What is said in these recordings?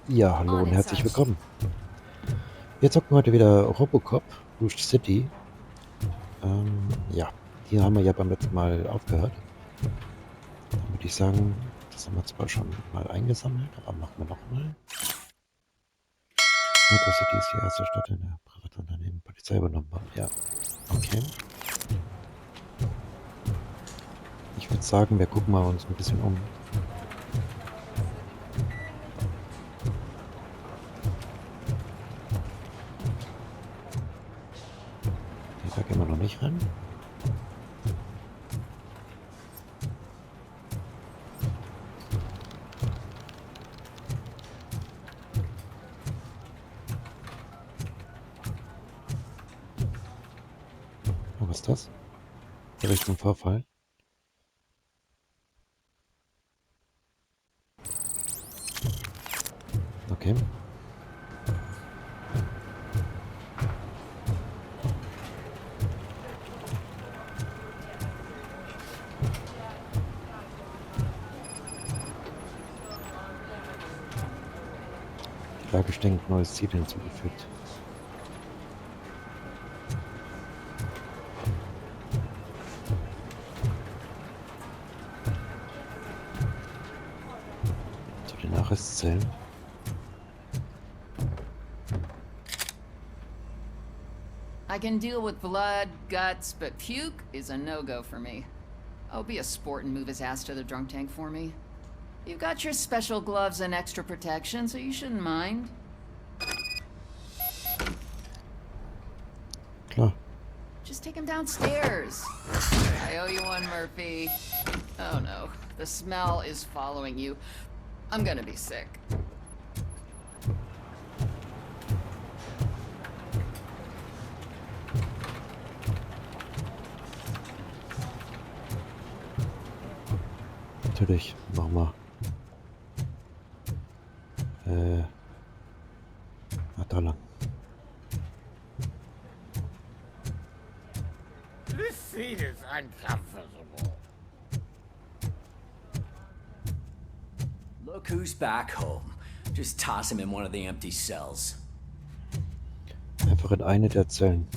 Ja, hallo und herzlich willkommen. Wir zocken heute wieder RoboCop, Rouge City. Ja, hier haben wir ja beim letzten Mal aufgehört. Dann würde ich sagen, das haben wir zwar schon mal eingesammelt, aber machen wir nochmal. Metro City ist die erste Stadt, in der Privatunternehmen Polizei übernommen haben. Ja, okay. Ich würde sagen, wir gucken mal uns ein bisschen um. Okay, da gehen wir noch nicht rein. Oh, was ist das? Bericht zum Vorfall. Okay. Die Lage stinkt, neues Ziel hinzugefügt. Zu den Arrestzellen. I can deal with blood, guts, but puke is a no-go for me. Oh, be a sport and move his ass to the drunk tank for me. You've got your special gloves and extra protection, so you shouldn't mind. Klar. Just take him downstairs. I owe you one, Murphy. Oh no, the smell is following you. I'm gonna be sick. Natürlich, machen wir. Da lang. This seat is uncomfortable. Look who's back home. Just toss him in one of the empty cells. Einfach in eine der Zellen.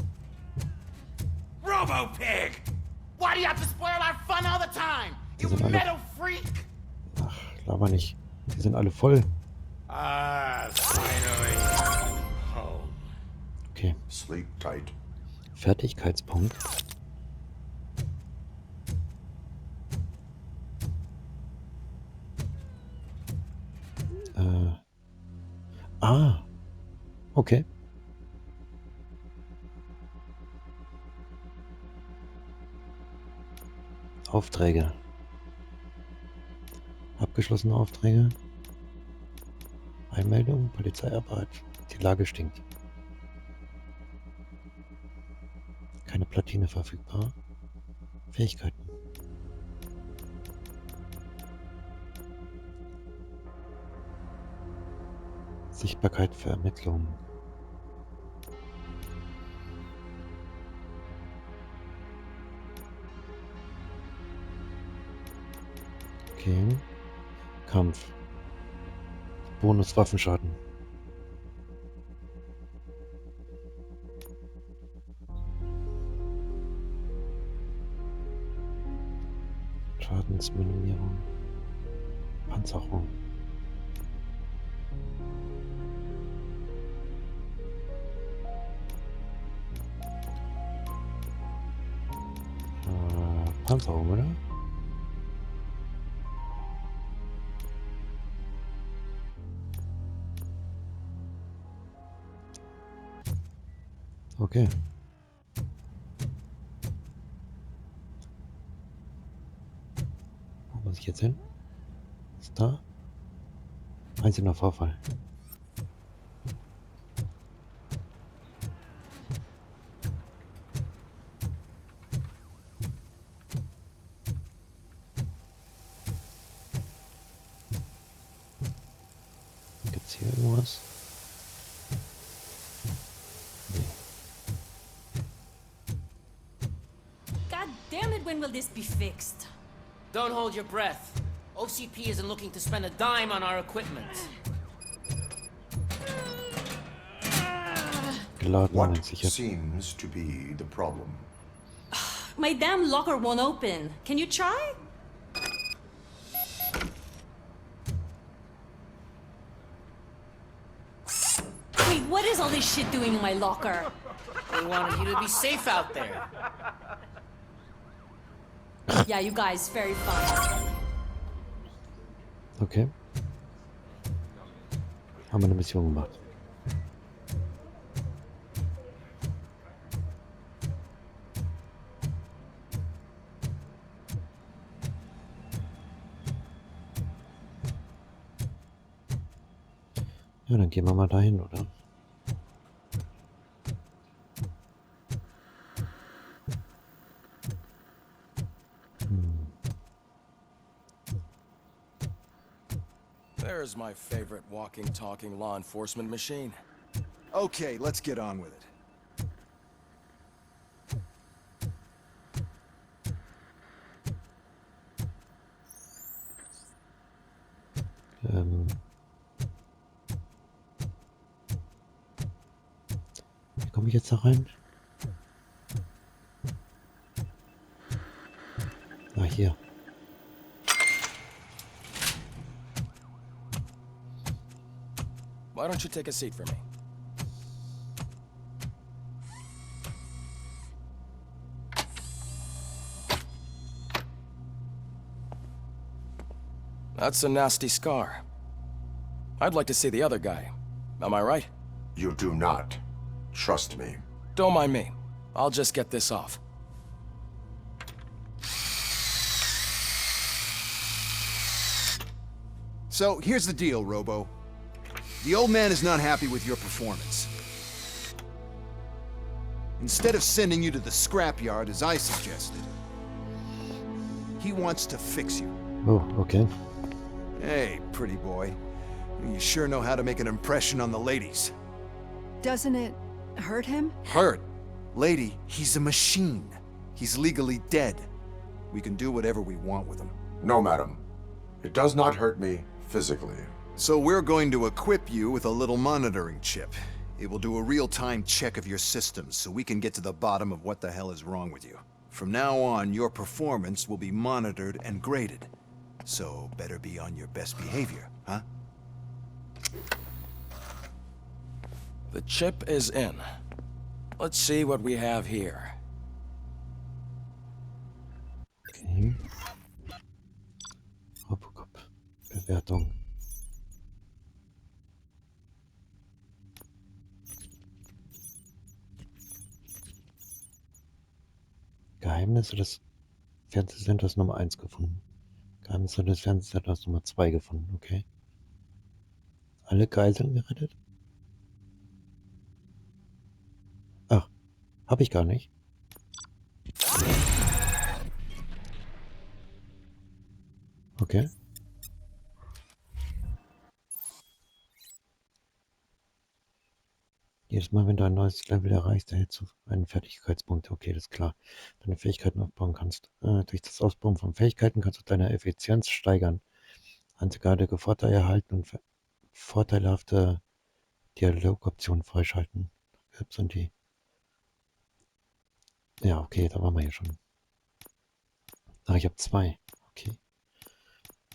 RoboPig! Why do you have to spoil our fun all the time? You Die sind alle- metal freak! Ach, laber nicht. Die sind alle voll. Finally home. Okay. Sleep tight. Fertigkeitspunkt. Okay. Aufträge. Abgeschlossene Aufträge. Einmeldung, Polizeiarbeit. Die Lage stinkt. Keine Platine verfügbar. Fähigkeiten. Sichtbarkeit für Ermittlungen. Okay. Kampf. Bonus Waffenschaden. Schadensminimierung. Panzerung. Panzerung, oder? Okay. Wo muss ich jetzt hin? Ist da? Einzelner Vorfall. Gibt's hier irgendwas? God damn it, when will this be fixed? Don't hold your breath. OCP isn't looking to spend a dime on our equipment. geladen, What ganz sicher. seems to be the problem? My damn locker won't open. Can you try? Wait, what is all this shit doing in my locker? We wanted you to be safe out there. Yeah, you guys, very fun. Okay. Haben wir eine Mission gemacht. Ja, dann gehen wir mal dahin, oder? There's my favorite walking, talking law enforcement machine. Okay, let's get on with it. Wie komme ich jetzt da rein? Ah, hier. Why don't you take a seat for me? That's a nasty scar. I'd like to see the other guy. Am I right? You do not. Trust me. Don't mind me. I'll just get this off. So, here's the deal, Robo. The old man is not happy with your performance. Instead of sending you to the scrapyard, as I suggested, he wants to fix you. Oh, okay. Hey, pretty boy. You sure know how to make an impression on the ladies. Doesn't it hurt him? Hurt? Lady, he's a machine. He's legally dead. We can do whatever we want with him. No, madam. It does not hurt me physically. So we're going to equip you with a little monitoring chip. It will do a real-time check of your systems so we can get to the bottom of what the hell is wrong with you. From now on, your performance will be monitored and graded. So better be on your best behavior, huh? The chip is in. Let's see what we have here. Okay. RoboCop. Bewertung. Geheimnisse des Fernsehsenders Nummer 1 gefunden. Geheimnisse des Fernsehsenders Nummer 2 gefunden, okay. Alle Geiseln gerettet? Ach, habe ich gar nicht. Okay. Jedes Mal, wenn du ein neues Level erreichst, erhältst du einen Fertigkeitspunkt. Okay, das ist klar. Deine Fähigkeiten aufbauen kannst. Durch das Ausbauen von Fähigkeiten kannst du deine Effizienz steigern. Einzigartige Vorteile erhalten und vorteilhafte Dialogoptionen freischalten. Jetzt sind die. Ja, okay, da waren wir ja schon. Ach, ich habe 2. Okay.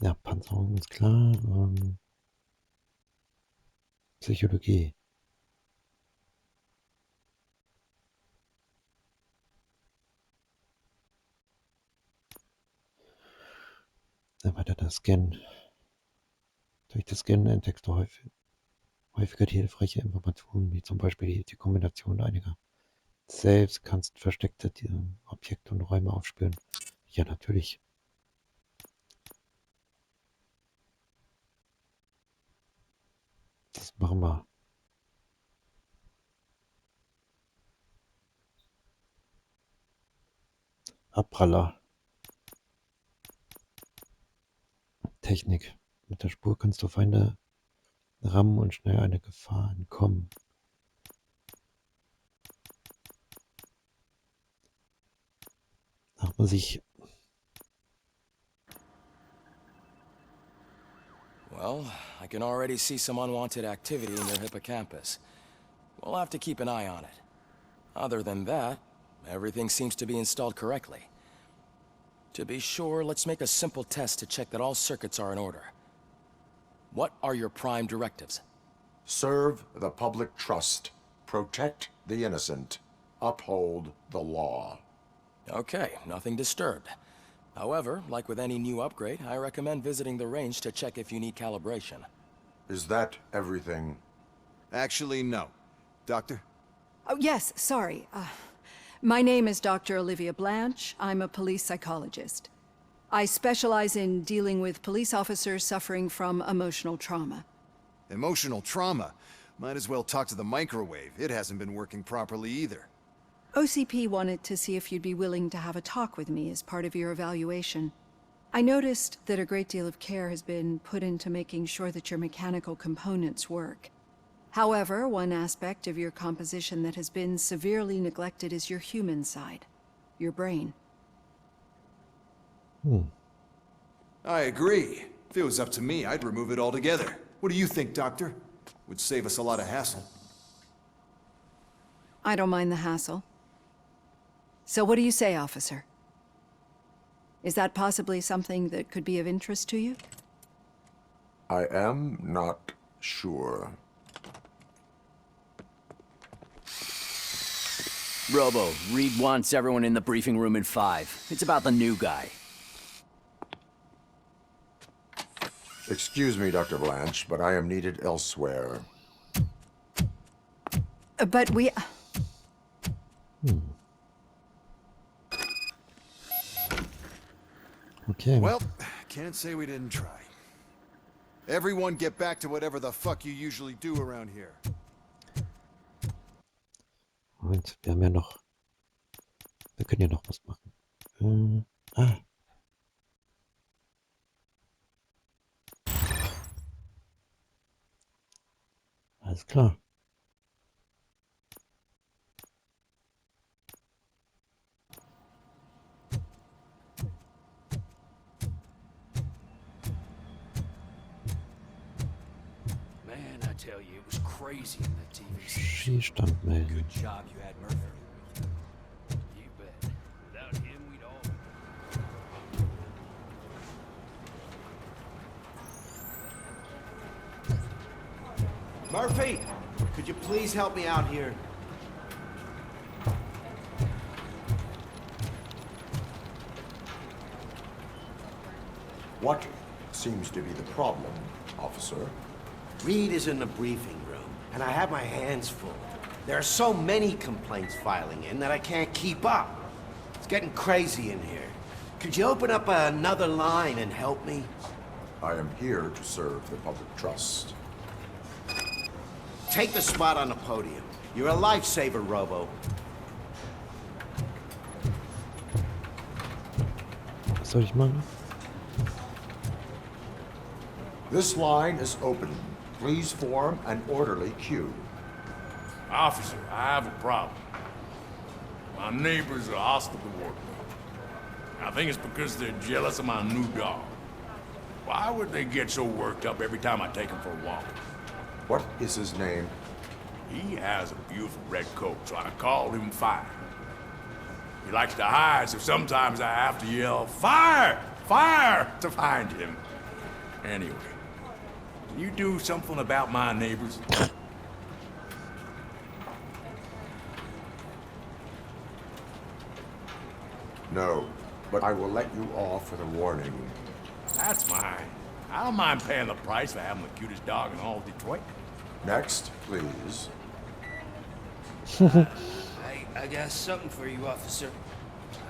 Ja, Panzerung ist klar. Psychologie. Weiter das Scannen. Durch das Scannen entdeckst du häufiger die hilfreiche Informationen, wie zum Beispiel die Kombination einiger. Selbst kannst versteckte Objekte und Räume aufspüren. Ja, natürlich. Das machen wir. Abpraller. Technik. Mit der Spur kannst du Feinde rammen und schnell eine Gefahr entkommen. Da muss ich. Well, I can already see some unwanted activity in your hippocampus. We'll have to keep an eye on it. Other than that, everything seems to be installed correctly. To be sure, let's make a simple test to check that all circuits are in order. What are your prime directives? Serve the public trust. Protect the innocent. Uphold the law. Okay, nothing disturbed. However, like with any new upgrade, I recommend visiting the range to check if you need calibration. Is that everything? Actually, no. Doctor? Oh, yes, sorry. My name is Dr. Olivia Blanche. I'm a police psychologist. I specialize in dealing with police officers suffering from emotional trauma. Emotional trauma? Might as well talk to the microwave. It hasn't been working properly either. OCP wanted to see if you'd be willing to have a talk with me as part of your evaluation. I noticed that a great deal of care has been put into making sure that your mechanical components work. However, one aspect of your composition that has been severely neglected is your human side, your brain. I agree. If it was up to me, I'd remove it altogether. What do you think, Doctor? Would save us a lot of hassle. I don't mind the hassle. So what do you say, officer? Is that possibly something that could be of interest to you? I am not sure. Robo, Reed wants everyone in the briefing room in 5. It's about the new guy. Excuse me, Dr. Blanche, but I am needed elsewhere. But we... Okay. Well, can't say we didn't try. Everyone get back to whatever the fuck you usually do around here. Moment, wir haben ja noch... Wir können ja noch was machen. Alles klar. Man, I tell you, it was crazy in the TV series. Stand melden. Good job you had Murphy. You bet. Without him, we'd all... Murphy, could you please help me out here? What seems to be the problem, officer? Reed is in the briefing room, and I have my hands full. There are so many complaints filing in that I can't keep up. It's getting crazy in here. Could you open up another line and help me? I am here to serve the public trust. Take the spot on the podium. You're a lifesaver, Robo. Was soll ich machen? This line is open. Please form an orderly queue. Officer, I have a problem. My neighbors are hostile toward me. I think it's because they're jealous of my new dog. Why would they get so worked up every time I take him for a walk? What is his name? He has a beautiful red coat, so I called him Fire. He likes to hide, so sometimes I have to yell, "Fire! Fire!" to find him. Anyway, can you do something about my neighbors? No, but I will let you off with a warning. That's mine. I don't mind paying the price for having the cutest dog in all of Detroit. Next, please. I got something for you, officer.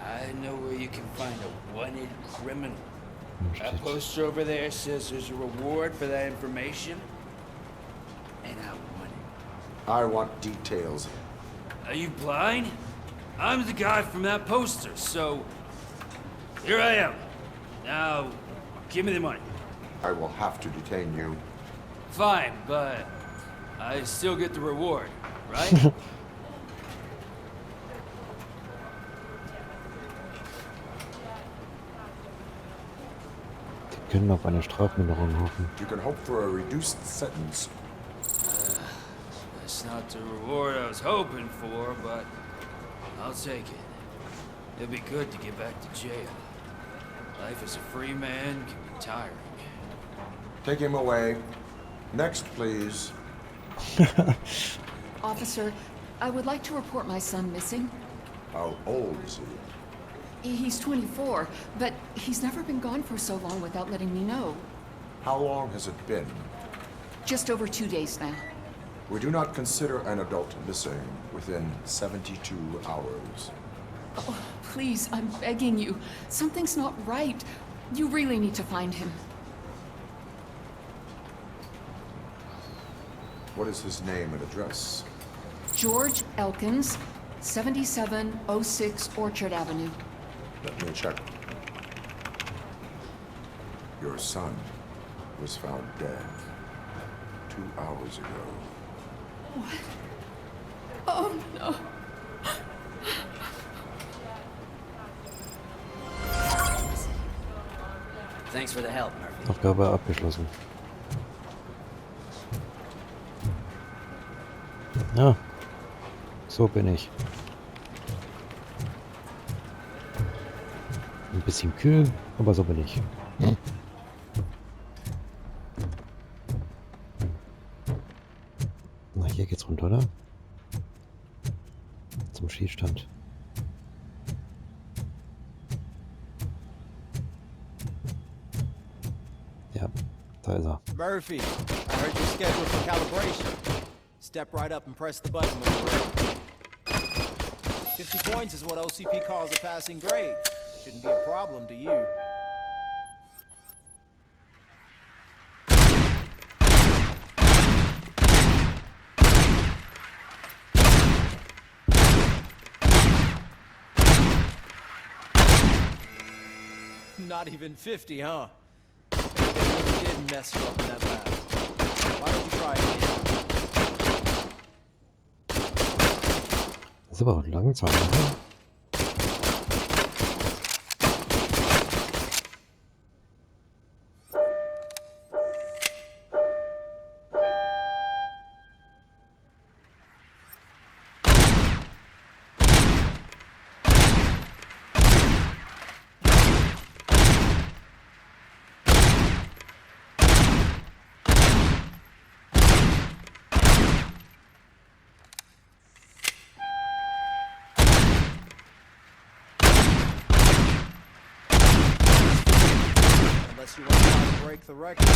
I know where you can find a wanted criminal. That poster over there says there's a reward for that information. And I want it. I want details. Are you blind? I'm the guy from that poster, so... Here I am. Now, give me the money. I will have to detain you. Fine, but I still get the reward, right? Die können auf eine Strafminderung hoffen. You can hope for a reduced sentence. That's not not the reward I was hoping for, but I'll take it. It'll be good to get back to jail. Life as a free man can be tiring. Take him away. Next, please. Officer, I would like to report my son missing. How old is he? He's 24, but he's never been gone for so long without letting me know. How long has it been? Just over 2 days now. We do not consider an adult missing within 72 hours. Oh, please, I'm begging you. Something's not right. You really need to find him. What is his name and address? George Elkins, 7706 Orchard Avenue. Let me check. Your son was found dead 2 hours ago. What? Oh, no. Thanks for the help, Murphy. Aufgabe abgeschlossen. Ja, so bin ich. Ein bisschen kühl, aber so bin ich. Na, hier geht's runter, oder? Zum Schießstand. Ja, da ist er. Murphy, I heard you're scheduled for calibration. Step right up and press the button when you're ready. 50 points is what OCP calls a passing grade. Shouldn't be a problem to you. Not even 50, huh? They really did mess you up in that lab. Why don't you try it again? Das ist aber auch langsam, oder? Unless you want to try to break the record.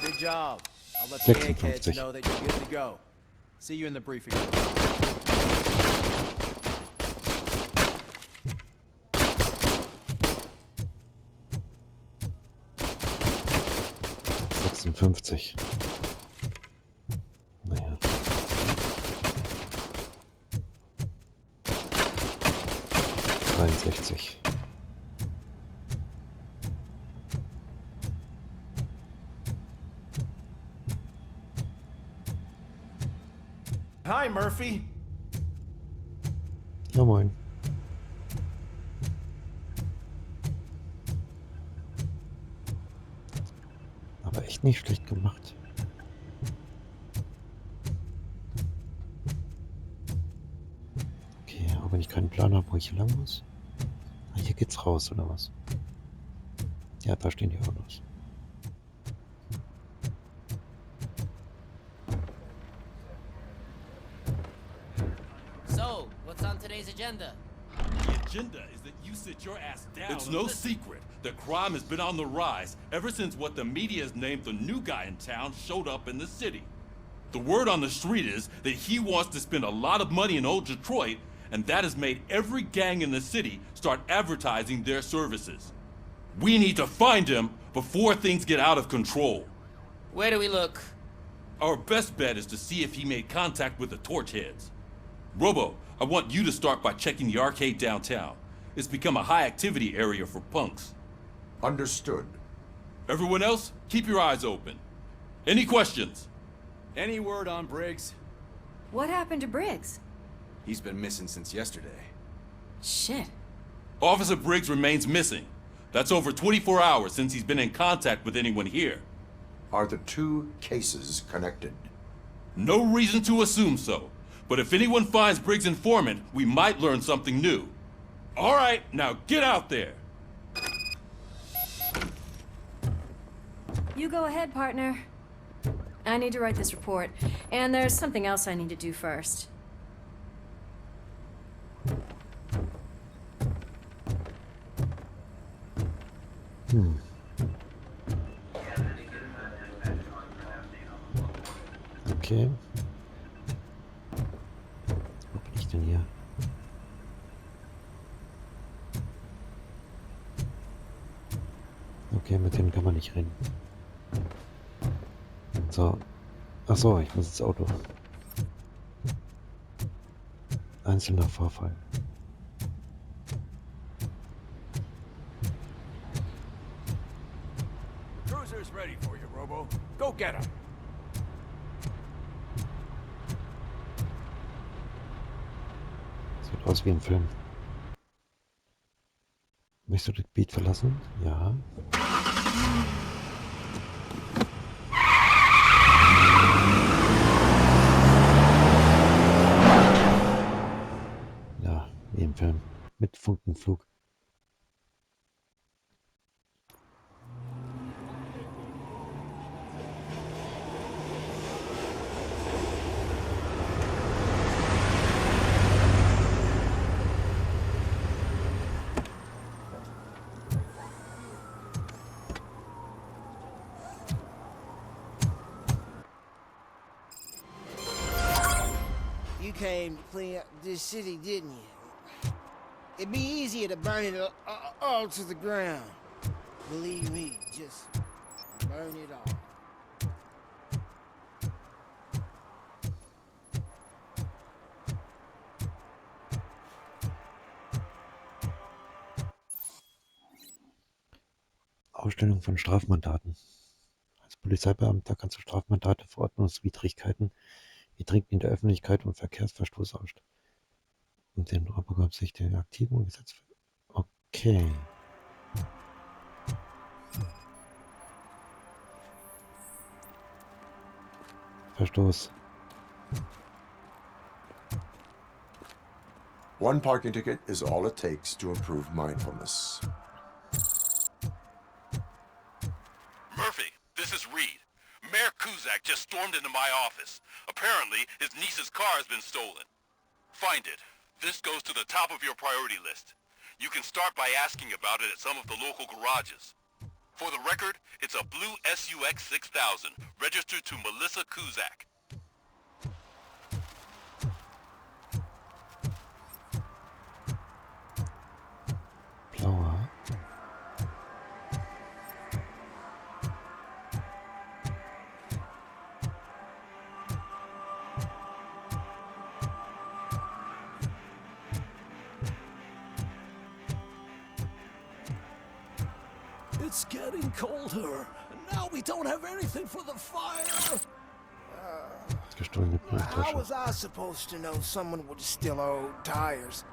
Good job. I'll let the eggheads 56. know that you're good to go. See you in the briefing room. Naja. Hi, Murphy. Ja, moin. Aber echt nicht schlecht gemacht. Okay, aber wenn ich keinen Plan habe, wo ich hier lang muss. Ah, hier geht's raus, oder was? Ja, da stehen die Autos. So, what's on today's agenda? The agenda is that you sit your ass down. It's no secret that crime has been on the rise ever since what the media has named the new guy in town showed up in the city. The word on the street is that he wants to spend a lot of money in old Detroit, and that has made every gang in the city start advertising their services. We need to find him before things get out of control. Where do we look? Our best bet is to see if he made contact with the torch heads. Robo, I want you to start by checking the arcade downtown. It's become a high-activity area for punks. Understood. Everyone else, keep your eyes open. Any questions? Any word on Briggs? What happened to Briggs? He's been missing since yesterday. Shit. Officer Briggs remains missing. That's over 24 hours since he's been in contact with anyone here. Are the two cases connected? No reason to assume so. But if anyone finds Briggs' informant, we might learn something new. All right, now get out there. You go ahead, partner. I need to write this report, and there's something else I need to do first. Okay. Wo bin ich denn hier? Okay, mit denen kann man nicht reden. So. Ach so, ich muss ins Auto. Einzelner Vorfall. Cruiser's ready for you, Robo. Go get him. Sieht aus wie ein Film. Möchtest du das Gebiet verlassen? Ja. Ja, wie im Film. Mit Funkenflug. You came to clean up this city, didn't you? It'd be easier to burn it all to the ground. Believe me, just burn it all. Ausstellung von Strafmandaten. Als Polizeibeamter kannst du Strafmandate für Ordnungswidrigkeiten wie Trinken in der Öffentlichkeit und Verkehrsverstoß ausstellen. Und den RoboCop sich den aktiven Gesetz. Okay. Verstoß. One parking ticket is all it takes to improve mindfulness. Murphy, this is Reed. Mayor Kuzak just stormed into my office. Apparently, his niece's car has been stolen. Find it. This goes to the top of your priority list. You can start by asking about it at some of the local garages. For the record, it's a blue SUX 6000, registered to Melissa Kuzak. Blauer. It's getting colder, and now we don't have anything for the fire. Gestohlene How Brieftasche. was I supposed to know someone would steal our old tires?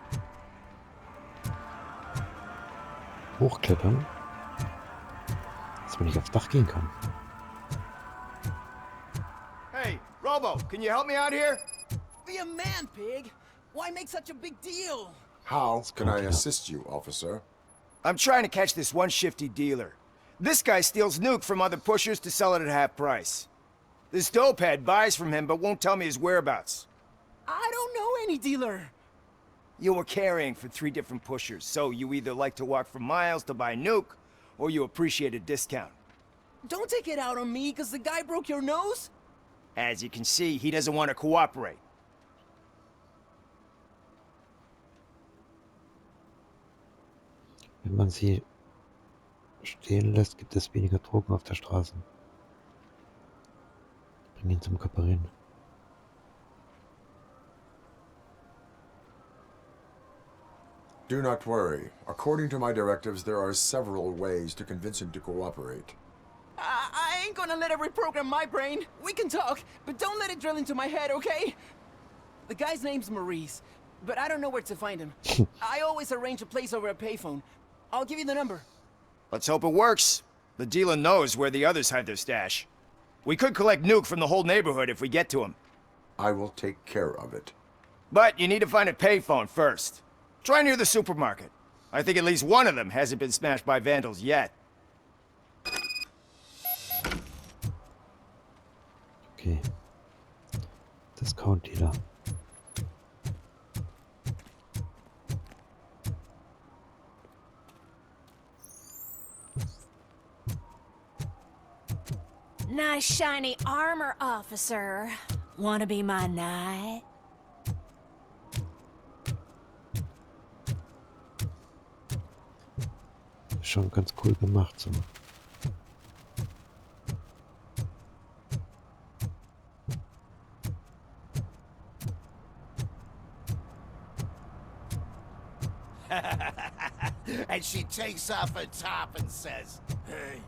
Hochklettern. Dass man nicht aufs Dach gehen kann. Hey, Robo, can you help me out here? Be a man, pig. Why make such a big deal? How can I assist you, officer? I'm trying to catch this one shifty dealer. This guy steals nuke from other pushers to sell it at half price. This dopehead buys from him but won't tell me his whereabouts. I don't know any dealer. You were carrying for 3 different pushers, so you either like to walk for miles to buy nuke, or you appreciate a discount. Don't take it out on me, because the guy broke your nose? As you can see, he doesn't want to cooperate. Wenn man sie stehen lässt, gibt es weniger Drogen auf der Straße. Bring ihn zum Kooperieren. Do not worry. According to my directives, there are several ways to convince him to cooperate. I ain't gonna let it reprogram my brain. We can talk, but don't let it drill into my head, okay? The guy's name's Maurice, but I don't know where to find him. I always arrange a place over a payphone. I'll give you the number. Let's hope it works. The dealer knows where the others hide their stash. We could collect nuke from the whole neighborhood if we get to him. I will take care of it. But you need to find a payphone first. Try near the supermarket. I think at least one of them hasn't been smashed by vandals yet. Okay. Discount-Dealer. Nice shiny armor, officer. Wanna be my knight? Schon ganz cool gemacht so. And she takes off her top and says, Hey,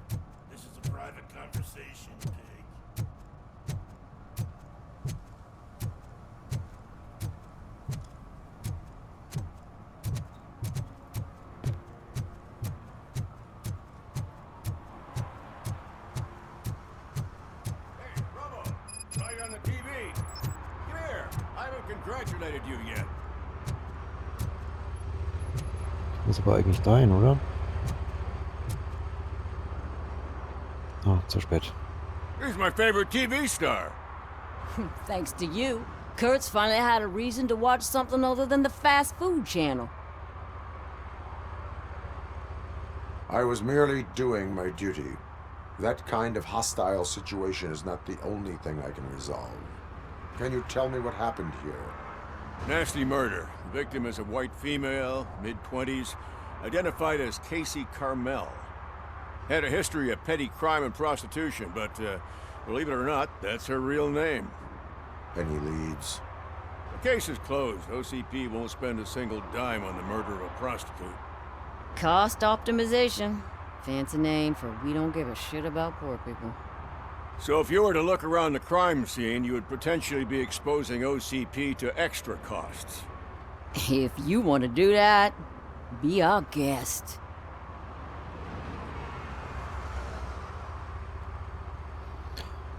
this is a private conversation, pig. Hey, Robo, saw you on the TV. Come here. I haven't congratulated you yet. Muss aber eigentlich dahin, oder? Ah, zu spät. He's my favorite TV star. Thanks to you, Kurt's finally had a reason to watch something other than the fast food channel. I was merely doing my duty. That kind of hostile situation is not the only thing I can resolve. Can you tell me what happened here? Nasty murder. The victim is a white female, mid-20s, identified as Casey Carmel. Had a history of petty crime and prostitution, but believe it or not, that's her real name. Any leads? The case is closed. OCP won't spend a single dime on the murder of a prostitute. Cost optimization. Fancy name for we don't give a shit about poor people. So if you were to look around the crime scene, you would potentially be exposing OCP to extra costs. If you want to do that, be our guest.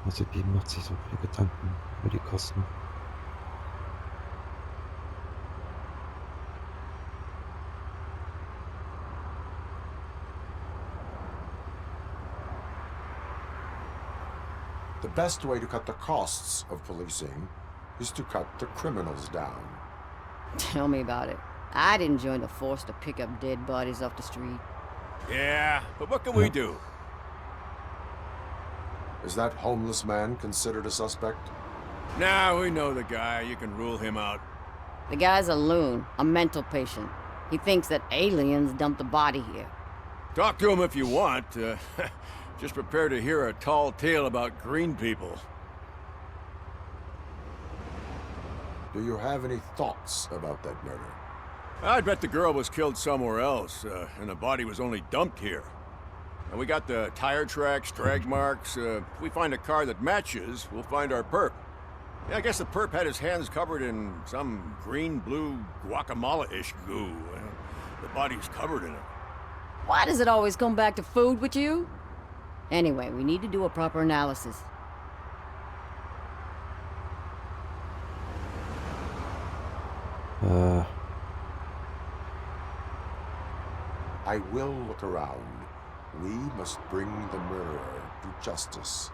OCP macht sich so viele Gedanken über die Kosten. The best way to cut the costs of policing is to cut the criminals down. Tell me about it. I didn't join the force to pick up dead bodies off the street. Yeah, but what can we do? Is that homeless man considered a suspect? Nah, we know the guy. You can rule him out. The guy's a loon, a mental patient. He thinks that aliens dumped the body here. Talk to him if you want. Just prepare to hear a tall tale about green people. Do you have any thoughts about that murder? I'd bet the girl was killed somewhere else, and the body was only dumped here. And we got the tire tracks, drag marks. If we find a car that matches, we'll find our perp. Yeah, I guess the perp had his hands covered in some green-blue guacamole-ish goo. The body's covered in it. Why does it always come back to food with you? Anyway, we need to do a proper analysis. I will look around. We must bring the murderer to justice.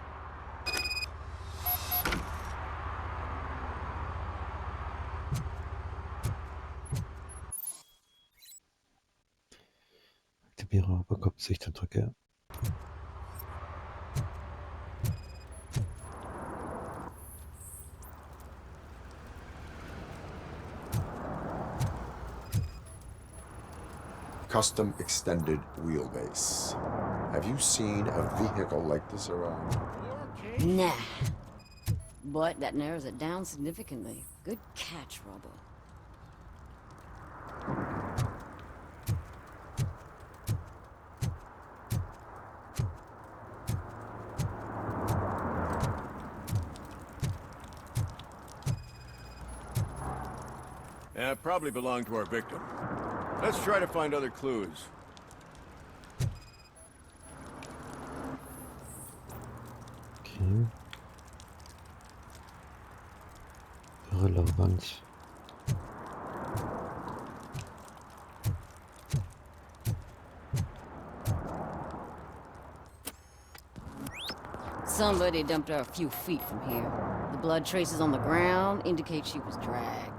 Aktiviere RoboCop Sichtdrücke. Custom extended wheelbase. Have you seen a vehicle like this around? Nah. But that narrows it down significantly. Good catch, Robo. Yeah, it probably belonged to our victim. Let's try to find other clues. Okay. irrelevant. Somebody dumped her a few feet from here. The blood traces on the ground indicate she was dragged.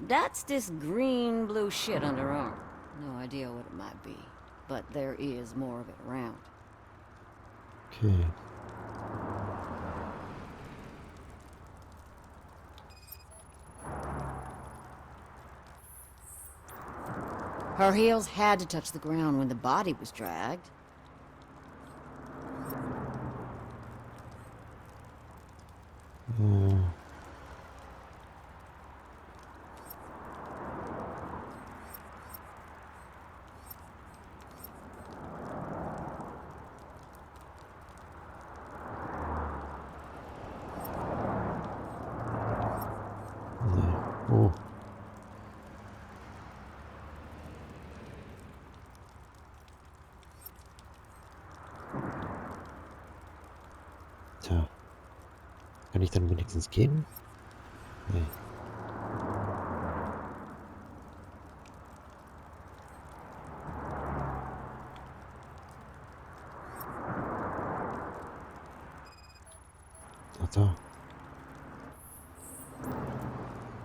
That's this green-blue shit under her arm. No idea what it might be, but there is more of it around. Okay. Her heels had to touch the ground when the body was dragged. Oh. Tja. Kann ich dann wenigstens gehen? Nee. Ach da.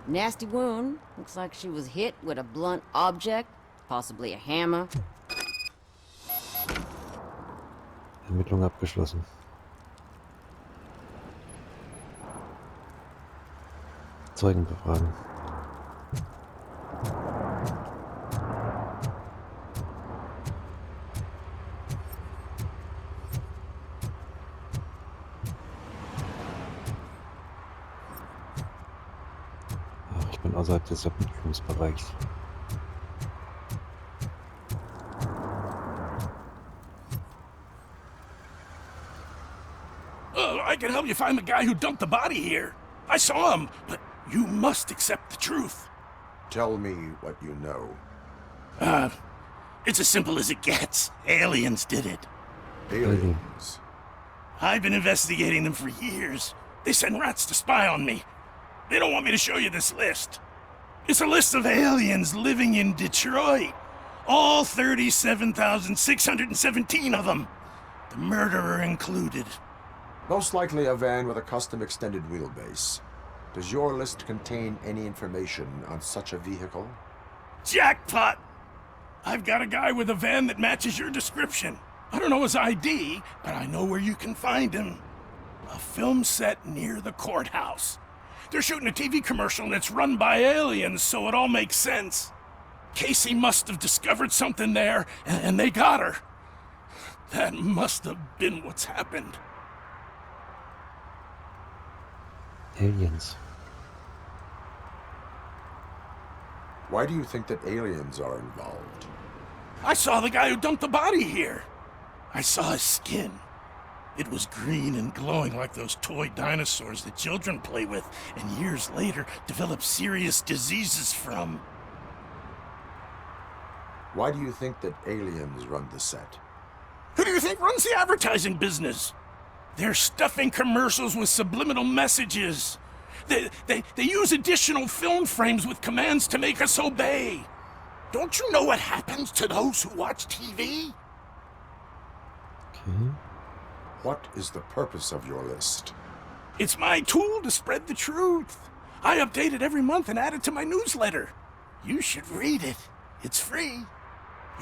Nasty wound. Looks like she was hit with a blunt object, possibly a hammer. Ermittlung abgeschlossen. Zeugen befragen. Ach, ich bin außerhalb des Ermittlungsbereichs. I can help you find the guy who dumped the body here. I saw him, but you must accept the truth. Tell me what you know. It's as simple as it gets. Aliens did it. Aliens? I've been investigating them for years. They send rats to spy on me. They don't want me to show you this list. It's a list of aliens living in Detroit. All 37,617 of them. The murderer included. Most likely a van with a custom extended wheelbase. Does your list contain any information on such a vehicle? Jackpot! I've got a guy with a van that matches your description. I don't know his ID, but I know where you can find him. A film set near the courthouse. They're shooting a TV commercial and it's run by aliens, so it all makes sense. Casey must have discovered something there, and they got her. That must have been what's happened. Aliens. Why do you think that aliens are involved? I saw the guy who dumped the body here. I saw his skin. It was green and glowing like those toy dinosaurs that children play with and years later develop serious diseases from. Why do you think that aliens run the set? Who do you think runs the advertising business? They're stuffing commercials with subliminal messages. They use additional film frames with commands to make us obey. Don't you know what happens to those who watch TV? Okay. What is the purpose of your list? It's my tool to spread the truth. I update it every month and add it to my newsletter. You should read it. It's free.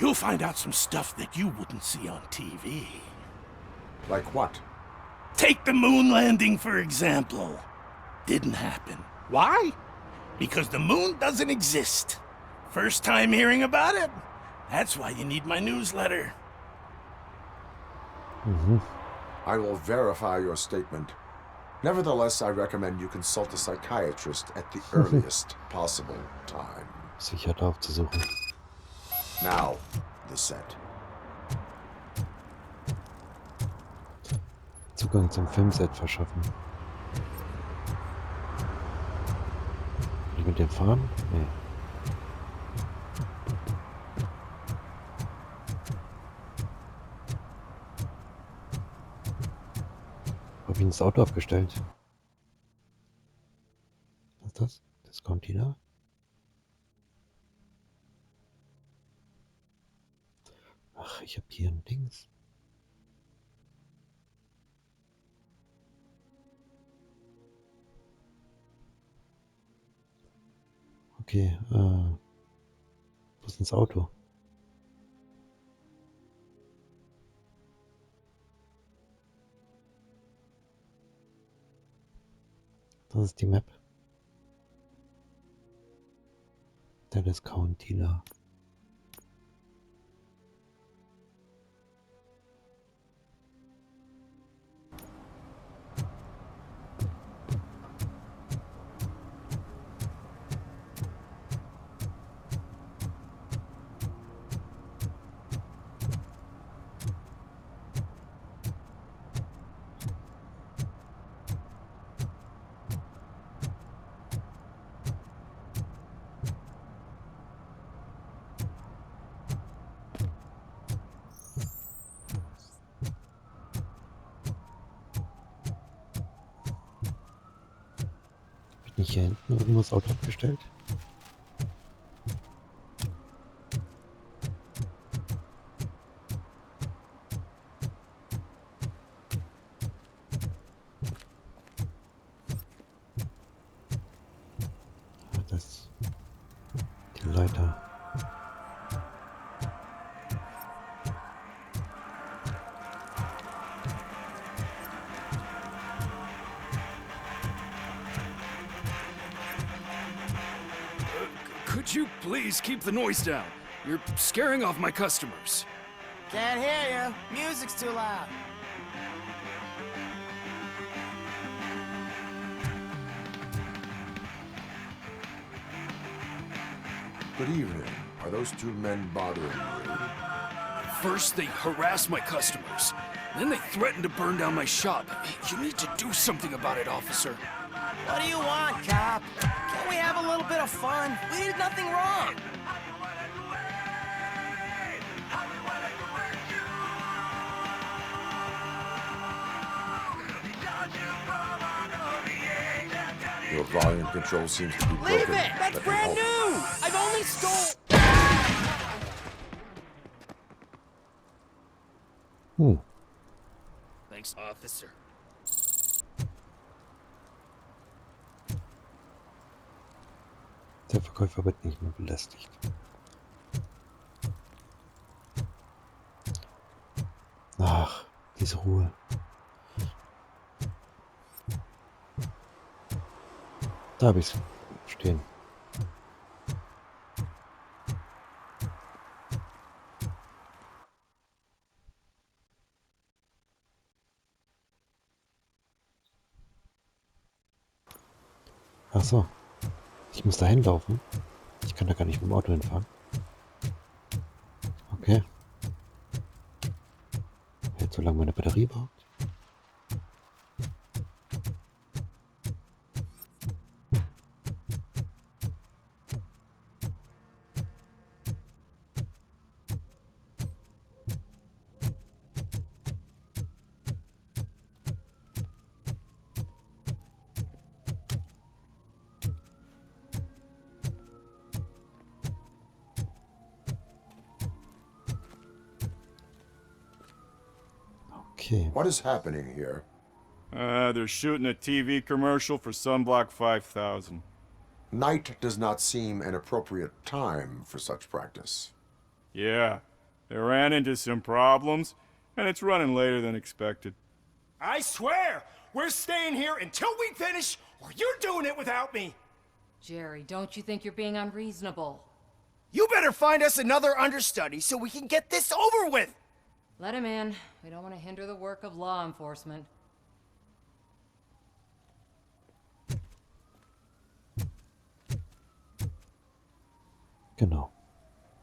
You'll find out some stuff that you wouldn't see on TV. Like what? Take the moon landing, for example. Didn't happen. Why? Because the moon doesn't exist. First time hearing about it? That's why you need my newsletter. I will verify your statement. Nevertheless, I recommend you consult a psychiatrist at the earliest possible time. Psychiater aufzusuchen. Now, the set. Zugang zum Filmset verschaffen. Will ich mit dem fahren? Nee. Hab ich ins Auto abgestellt. Was ist das? Discounter? Ach, ich habe hier ein Dings. Okay, wo ist denn das Auto? Das ist die Map. Der Discount-Dealer. Nicht hier hinten irgendwo das Auto abgestellt? Das die Leiter. Could you please keep the noise down? You're scaring off my customers. Can't hear you. Music's too loud. Good evening. Are those two men bothering you? First, they harass my customers. Then they threaten to burn down my shop. You need to do something about it, officer. What do you want, cop? Can't we have a little bit of fun? We did nothing wrong. Your volume control seems to be broken. Leave it! That's That can brand help. new! I've only stole... Thanks, officer. Der Verkäufer wird nicht mehr belästigt. Ach, diese Ruhe. Da habe ich es stehen. Ach so. Ich muss da hinlaufen. Ich kann da gar nicht mit dem Auto hinfahren. Okay. Hält so lange meine Batterie überhaupt? Okay. What is happening here? They're shooting a TV commercial for Sunblock 5000. Night does not seem an appropriate time for such practice. Yeah, they ran into some problems, and it's running later than expected. I swear, we're staying here until we finish, or you're doing it without me. Jerry, don't you think you're being unreasonable? You better find us another understudy so we can get this over with. Let him in. We don't want to hinder the work of law enforcement. Genau.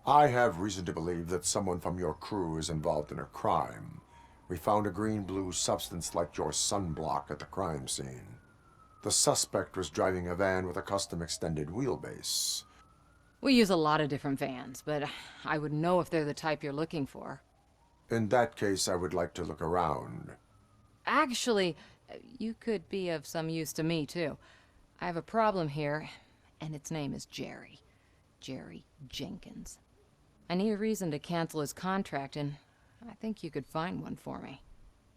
I have reason to believe that someone from your crew is involved in a crime. We found a green-blue substance like your sunblock at the crime scene. The suspect was driving a van with a custom extended wheelbase. We use a lot of different vans, but I wouldn't know if they're the type you're looking for. In that case, I would like to look around. Actually, You could be of some use to me, too. I have a problem here, and its name is Jerry. Jerry Jenkins. I need a reason to cancel his contract, and I think you could find one for me.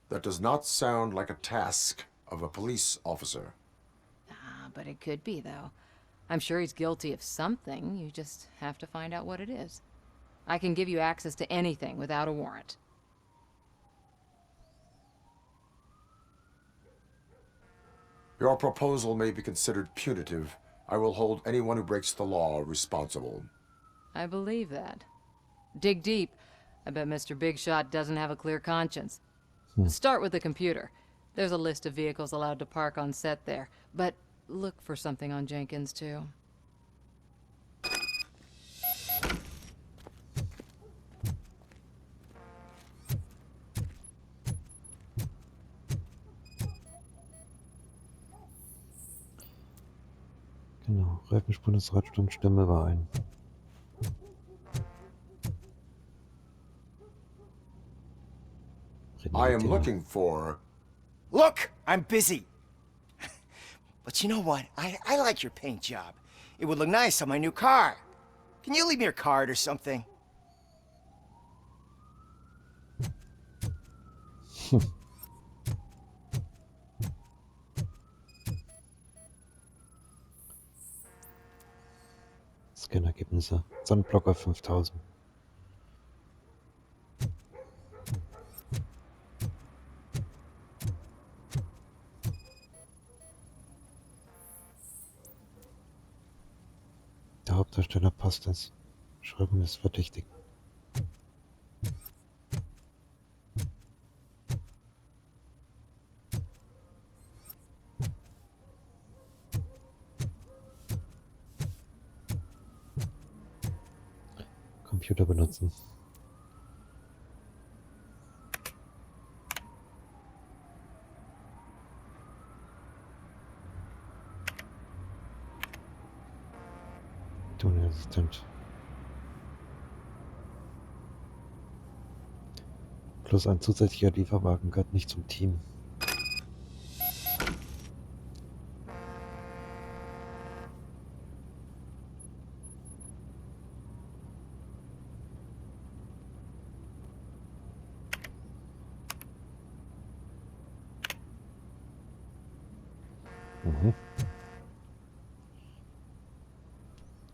That does not sound like a task of a police officer. Ah, but it could be, though. I'm sure he's guilty of something. You just have to find out what it is. I can give you access to anything without a warrant. Your proposal may be considered punitive. I will hold anyone who breaks the law responsible. I believe that. Dig deep. I bet Mr. Big Shot doesn't have a clear conscience. Start with the computer. There's a list of vehicles allowed to park on set there, but look for something on Jenkins, too. Genau, Reifenspuren des Radsturms, Stimme war ein. I am looking for... Look! I'm busy! But you know what? I like your paint job. It would look nice on my new car. Can you leave me your card or something? Scannergebnisse. Sandblocker 5000. Der Hauptdarsteller passt es. Schreiben ist verdächtig. Computer benutzen. Tonassistent. Plus ein zusätzlicher Lieferwagen gehört nicht zum Team.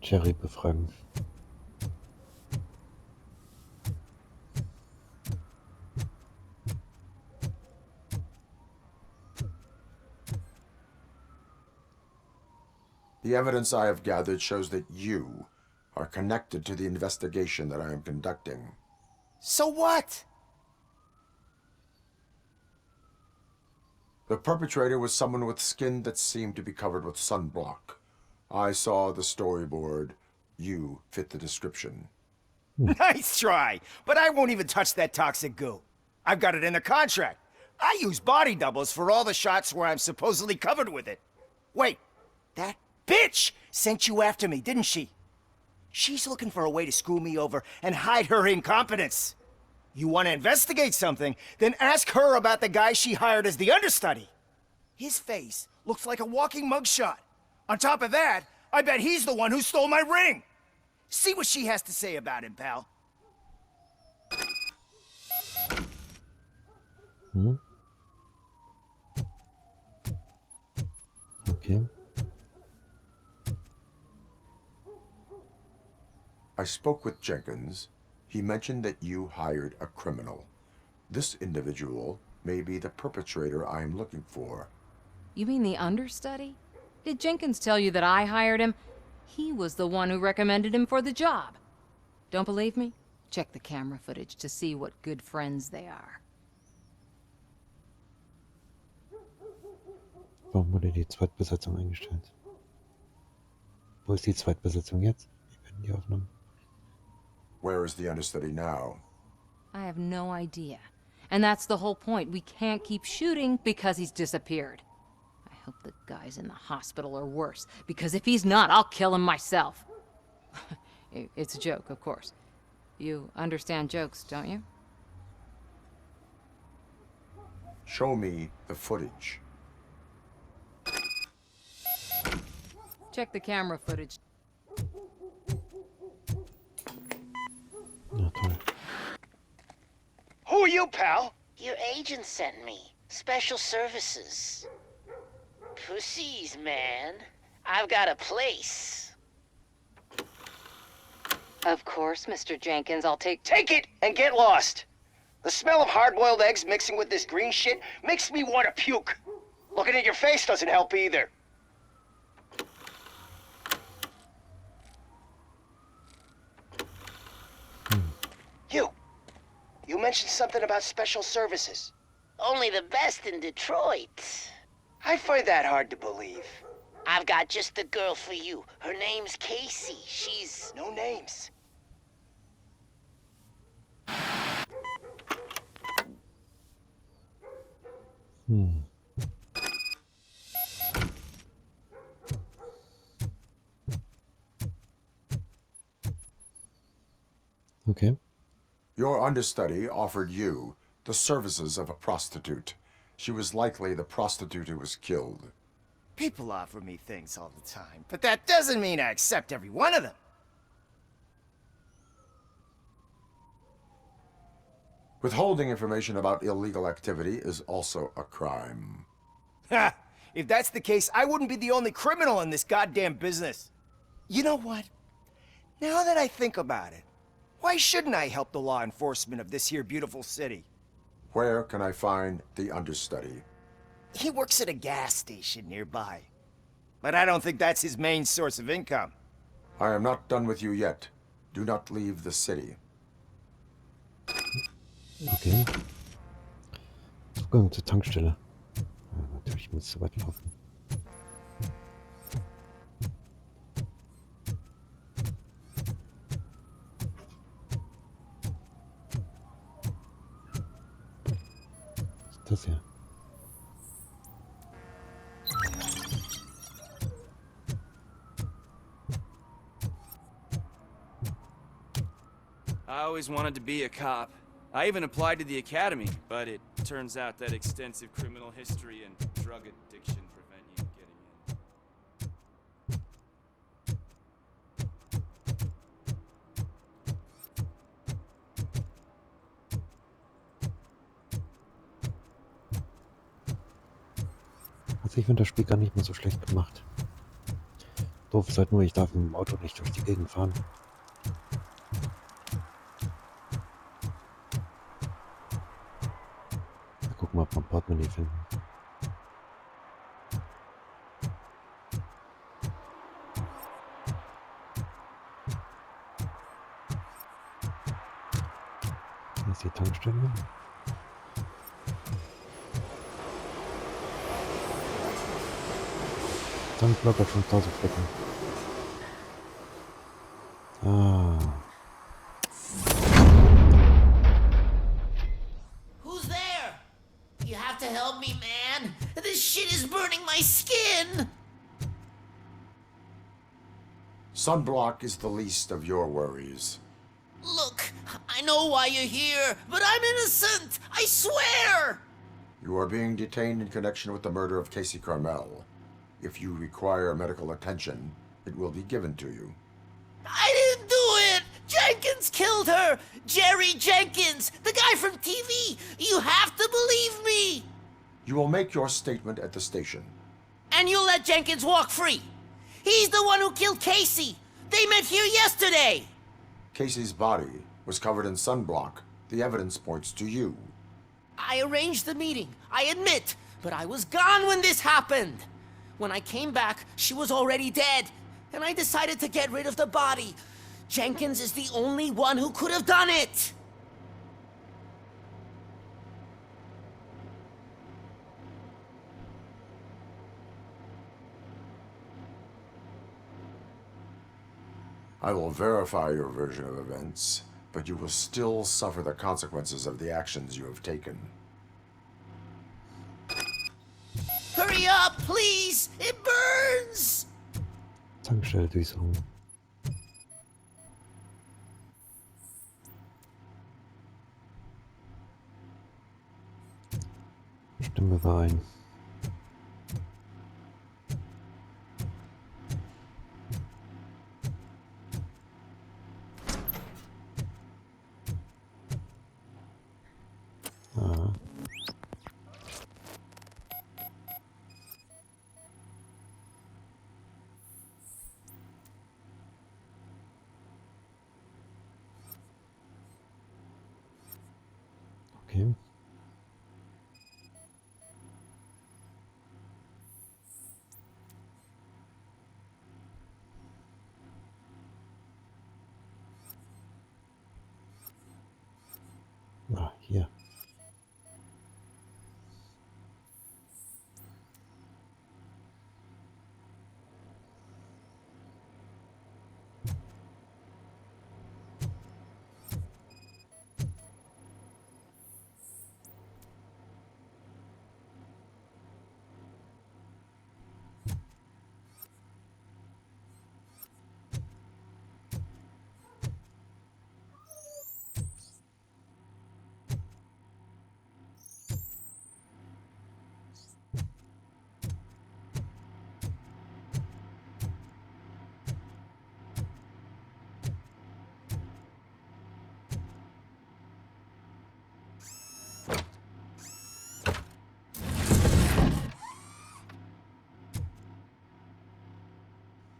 Jerry befreien. The evidence I have gathered shows that you are connected to the investigation that I am conducting. So what? The perpetrator was someone with skin that seemed to be covered with sunblock. I saw the storyboard. You fit the description. Nice try, but I won't even touch that toxic goo. I've got it in the contract. I use body doubles for all the shots where I'm supposedly covered with it. Wait, that bitch sent you after me, didn't she? She's looking for a way to screw me over and hide her incompetence. You want to investigate something, then ask her about the guy she hired as the understudy. His face looks like a walking mugshot. On top of that, I bet he's the one who stole my ring. See what she has to say about him, pal. Okay. I spoke with Jenkins. He mentioned that you hired a criminal. This individual may be the perpetrator I am looking for. You mean the understudy? Did Jenkins tell you that I hired him? He was the one who recommended him for the job. Don't believe me? Check the camera footage to see what good friends they are. Warum wurde die Zweitbesetzung eingestellt? Wo ist die Zweitbesetzung jetzt? Wie werden die Aufnahmen? Where is the understudy now? I have no idea. And that's the whole point. We can't keep shooting because he's disappeared. I hope the guy's in the hospital or worse, because if he's not, I'll kill him myself. It's a joke, of course. You understand jokes, don't you? Show me the footage. Check the camera footage. Na toll. Who are you, pal? Your agent sent me. Special services. Pussies, man. I've got a place. Of course, Mr. Jenkins, I'll take... Take it and get lost. The smell of hard-boiled eggs mixing with this green shit makes me want to puke. Looking at your face doesn't help either. You mentioned something about special services. Only the best in Detroit. I find that hard to believe. I've got just the girl for you. Her name's Casey. She's... No names. Okay. Your understudy offered you the services of a prostitute. She was likely the prostitute who was killed. People offer me things all the time, but that doesn't mean I accept every one of them. Withholding information about illegal activity is also a crime. Ha! If that's the case, I wouldn't be the only criminal in this goddamn business. You know what? Now that I think about it, why shouldn't I help the law enforcement of this here beautiful city? Where can I find the understudy? He works at a gas station nearby. But I don't think that's his main source of income. I am not done with you yet. Do not leave the city. Okay. Zugang zur Tankstelle. Ja, natürlich muss es so weit laufen. Was ist das hier? I always wanted to be a cop. I even applied to the academy, but it turns out that extensive criminal history and drug addiction prevent you getting Also ich finde das Spiel gar nicht mehr so schlecht gemacht. Doof ist halt nur, ich darf mit dem Auto nicht durch die Gegend fahren. Gucken wir, ob wir ein Portemonnaie finden. Hier ist die Tankstelle. Tankblock hat 5000 Flecken. Ah. Who's there? You have to help me, man. This shit is burning my skin. Sunblock is the least of your worries. Look, I know why you're here, but I'm innocent. I swear. You are being detained in connection with the murder of Casey Carmel. If you require medical attention, it will be given to you. I didn't do it. Jenkins killed her. Jerry Jenkins, the guy from TV. You have to believe me. You will make your statement at the station. And you'll let Jenkins walk free. He's the one who killed Casey. They met here yesterday. Casey's body was covered in sunblock. The evidence points to you. I arranged the meeting, I admit, but I was gone when this happened. When I came back, she was already dead, and I decided to get rid of the body. Jenkins is the only one who could have done it. I will verify your version of events, but you will still suffer the consequences of the actions you have taken. Hurry up, please! It burns! Tankstelle durchsuchen. Stimme überein. hier.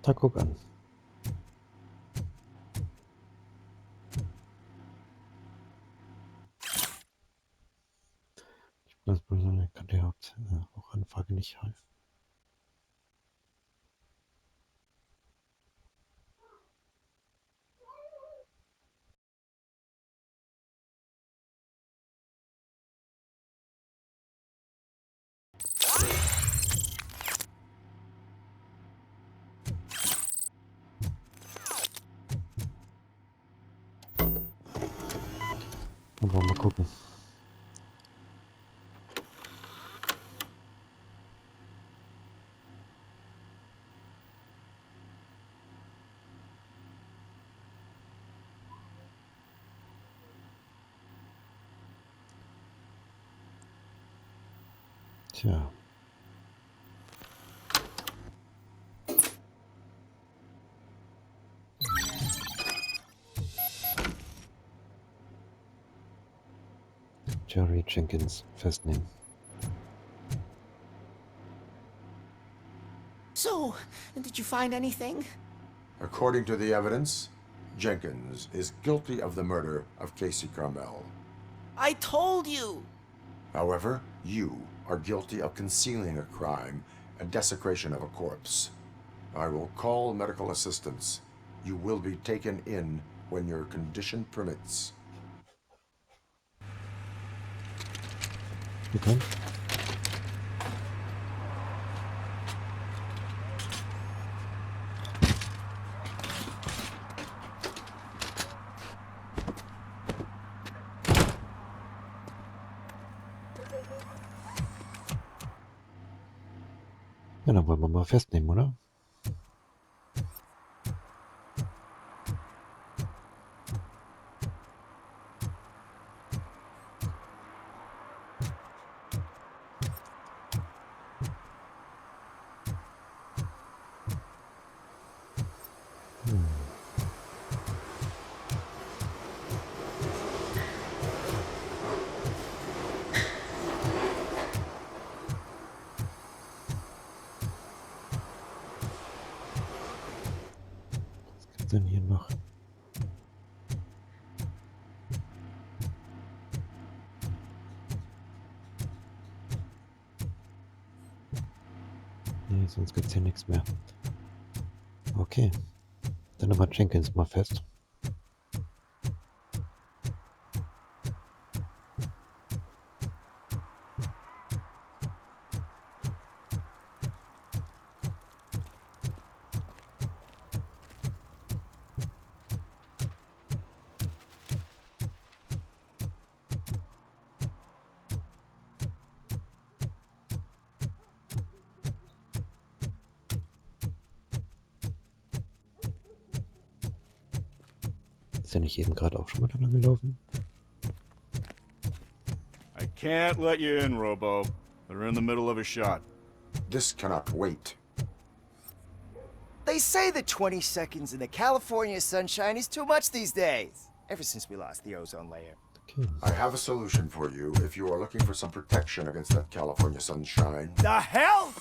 Da guck an. Das kann der auch Anfrage nicht helfen. Und wollen wir mal gucken. Tja. Jerry Jenkins festnehmen. So, did you find anything? According to the evidence, Jenkins is guilty of the murder of Casey Carmel. I told you! However, you are guilty of concealing a crime and desecration of a corpse. I will call medical assistance. You will be taken in when your condition permits. Okay. Ja, dann wollen wir mal festnehmen, oder? Denn hier noch? Nee, sonst gibt's hier nichts mehr. Okay. Dann nochmal Jenkins mal fest. Ist der nicht eben gerade auch schon mal da lang gelaufen? I can't let you in, Robo. They're in the middle of a shot. This cannot wait. They say that 20 seconds in the California sunshine is too much these days. Ever since we lost the ozone layer. Okay. I have a solution for you if you are looking for some protection against that California sunshine. The hell?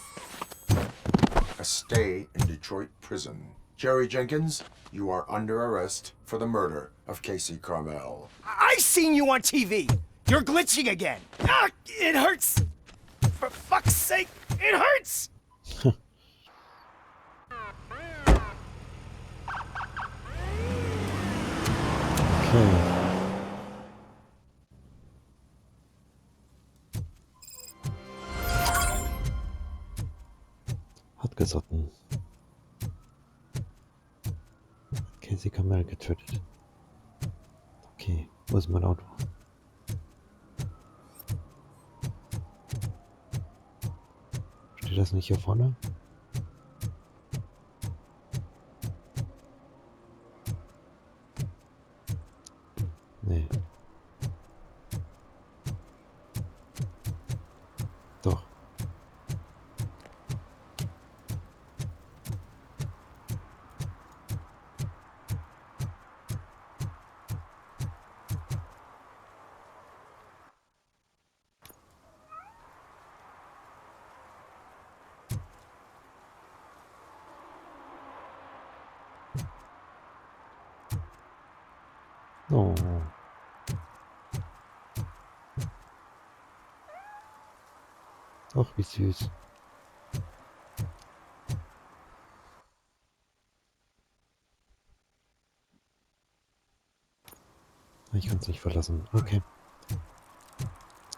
A stay in Detroit prison. Jerry Jenkins, you are under arrest for the murder of Casey Carmel. I seen you on TV. You're glitching again. Ah, it hurts. For fuck's sake, it hurts. Okay. Abgesotten. Casey Carmel getötet. Okay, wo ist mein Auto? Steht das nicht hier vorne? Nee. Doch. Oh. Ach, wie süß. Ich kann es nicht verlassen. Okay.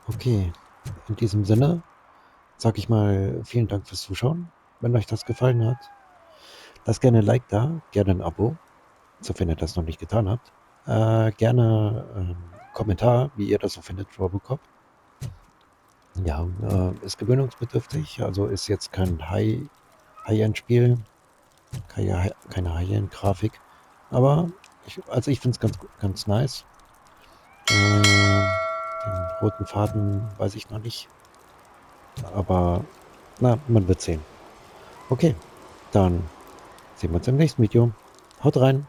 Okay. In diesem Sinne sage ich mal vielen Dank fürs Zuschauen. Wenn euch das gefallen hat, lasst gerne ein Like da, gerne ein Abo, sofern ihr das noch nicht getan habt. Gerne Kommentar, wie ihr das so findet, RoboCop. Ja, ist gewöhnungsbedürftig, also ist jetzt kein High-End-Spiel, keine High-End-Grafik, aber ich finde es ganz nice. Den roten Faden weiß ich noch nicht, aber na, man wird sehen. Okay, dann sehen wir uns im nächsten Video. Haut rein!